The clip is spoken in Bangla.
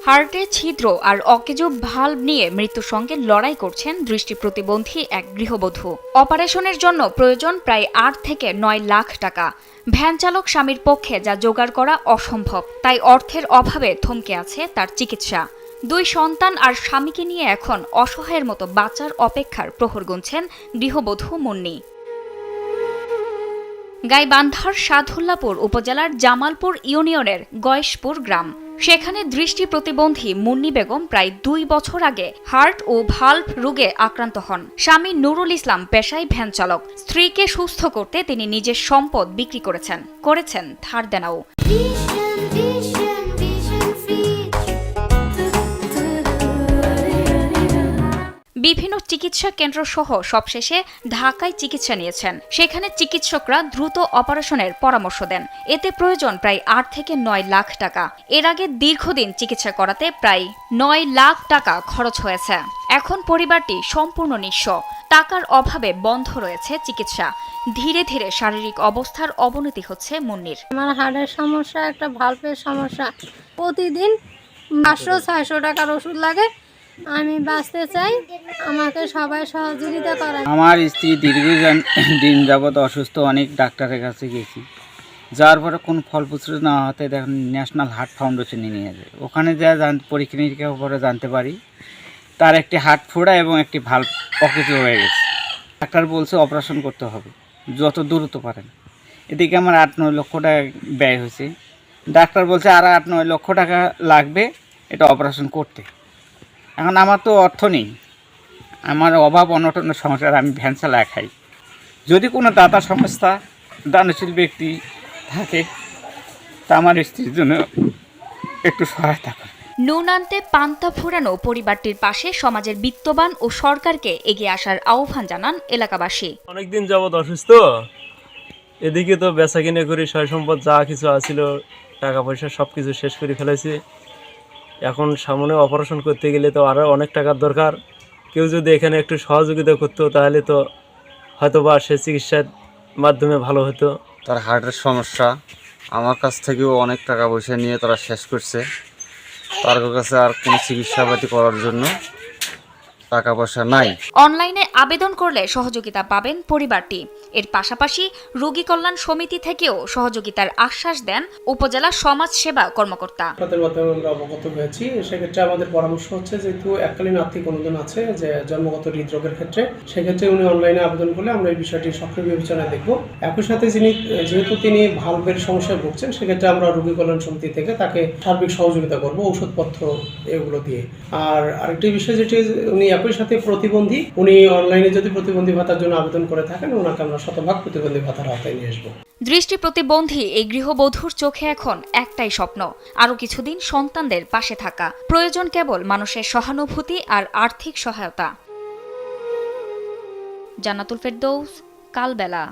হার্টে ছিদ্র আর অকেজো ভাল্ব নিয়ে মৃত্যুর সঙ্গে লড়াই করছেন দৃষ্টি প্রতিবন্ধী এক গৃহবধূ। অপারেশনের জন্য প্রয়োজন প্রায় ৮ থেকে ৯ লাখ টাকা। ভ্যান চালক স্বামীর পক্ষে যা জোগাড় করা অসম্ভব, তাই অর্থের অভাবে থমকে আছে তার চিকিৎসা। ২ সন্তান আর স্বামীকে নিয়ে এখন অসহায়ের মতো বাঁচার অপেক্ষার প্রহর গুনছেন গৃহবধূ মুন্নি। গাইবান্ধার সাদুল্লাপুর উপজেলার জামালপুর ইউনিয়নের গয়েশপুর গ্রাম। সেখানে দৃষ্টি প্রতিবন্ধী মুন্নি বেগম প্রায় ২ বছর আগে হার্ট ও ভাল্ভ রোগে আক্রান্ত হন। স্বামী নুরুল ইসলাম পেশায় ভ্যান চালক। স্ত্রীকে সুস্থ করতে তিনি নিজের সম্পদ বিক্রি করেছেন ধার দেনাও। বিভিন্ন চিকিৎসা কেন্দ্র সহ সবশেষে ঢাকায় চিকিৎসা নিয়েছেন। সেখানে চিকিৎসকরা দ্রুত অপারেশনের পরামর্শ দেন। এতে প্রয়োজন প্রায় ৮ থেকে ৯ লাখ টাকা। এর আগে দীর্ঘদিন চিকিৎসা করাতে প্রায় ৯ লাখ টাকা খরচ হয়েছে। এখন পরিবারটি সম্পূর্ণ নিঃস্ব। টাকার অভাবে বন্ধ রয়েছে চিকিৎসা। ধীরে ধীরে শারীরিক অবস্থার অবনতি হচ্ছে মুন্নির। আমার হার্টের সমস্যা, একটা ভালভের সমস্যা। প্রতিদিন ৫০০-৬০০ টাকার ওষুধ লাগে। আমি বাঁচতে চাই, আমাকে সবাই সহযোগিতা করে। আমার স্ত্রী দীর্ঘদিন যাবৎ অসুস্থ, অনেক ডাক্তারের কাছে গেছি, যার পরে কোনো ফলপ্রসূ না হতে দেখুন ন্যাশনাল হার্ট ফাউন্ডেশনে নিয়ে যায়। ওখানে যা পরীক্ষা নিরীক্ষার পরে জানতে পারি তার একটি হার্ট ফোড়া এবং একটি ভাল্ব অকেজো হয়ে গেছে। ডাক্তার বলছে অপারেশন করতে হবে যত দ্রুত পারেন। এদিকে আমার ৮-৯ লক্ষ টাকা ব্যয় হয়েছে। ডাক্তার বলছে আর ৮-৯ লক্ষ টাকা লাগবে এটা অপারেশন করতে। এখন আমার তো অর্থ নেই, আমার অভাব অনটনের সংসার, আমি ভ্যান চালায় খাই। যদি কোনো দাতা সংস্থা, দানশীল ব্যক্তি থাকে তা আমার স্ত্রীর জন্য একটু সহায়তা করে। নুন আনতে পান্তা ফুরানো পরিবারটির পাশে সমাজের বিত্তবান ও সরকারকে এগিয়ে আসার আহ্বান জানান এলাকাবাসী। অনেকদিন যাবৎ অসুস্থ, এদিকে তো বেচা কিনে করি, সয় সম্পদ যা কিছু আছিল, টাকা পয়সা সব কিছু শেষ করে ফেলেছি। এখন সামনে অপারেশন করতে গেলে তো আরও অনেক টাকার দরকার। কেউ যদি এখানে একটু সহযোগিতা করতো তাহলে তো হয়তো বা সে চিকিৎসার মাধ্যমে ভালো হতো। তার হার্টের সমস্যা, আমার কাছ থেকেও অনেক টাকা পয়সা নিয়ে তারা শেষ করছে। তার কাছে আর কোনো চিকিৎসাপাতি করার জন্য টাকা পয়সা নাই। অনলাইনে আবেদন করলে সহযোগিতা পাবেন পরিবারটি। এর পাশাপাশি রোগী কল্যাণ সমিতি থেকেও সহযোগিতার আশ্বাস দেন উপজেলা সমাজ সেবা কর্মকর্তা। আপনাদের মাধ্যমে আমরা অবগত হয়েছি। সেক্ষেত্রে আমাদের পরামর্শ হচ্ছে, যেহেতু এককালীন আর্থিক অনুদান আছে যে জন্মগত হৃদরোগের ক্ষেত্রে, সেক্ষেত্রে উনি অনলাইনে আবেদন করলে আমরা এই বিষয়টি সক্রিয় বিবেচনায় দেখব। একই সাথে যেহেতু তিনি ভালভের সমস্যায় ভুগছেন, সেক্ষেত্রে আমরা রোগী কল্যাণ সমিতি থেকে তাকে সার্বিক সহযোগিতা করব ওষুধপত্র এগুলো দিয়ে। আর আরেকটি বিষয় যেটি, উনি একই সাথে প্রতিবন্ধী, উনি অনলাইনে যদি প্রতিবন্ধী ভাতার জন্য আবেদন করে থাকেন, ওনাকে আমরা শতভাগ প্রতিবন্ধী ভাতার আওতায় নিয়ে আসবো। দৃষ্টি প্রতিবন্ধী এই গৃহবধূর চোখে এখন একটাই স্বপ্ন, আরো কিছুদিন সন্তানদের পাশে থাকা। প্রয়োজন কেবল মানুষের সহানুভূতি আর আর্থিক সহায়তা। জান্নাতুল ফেরদৌস, কালবেলা।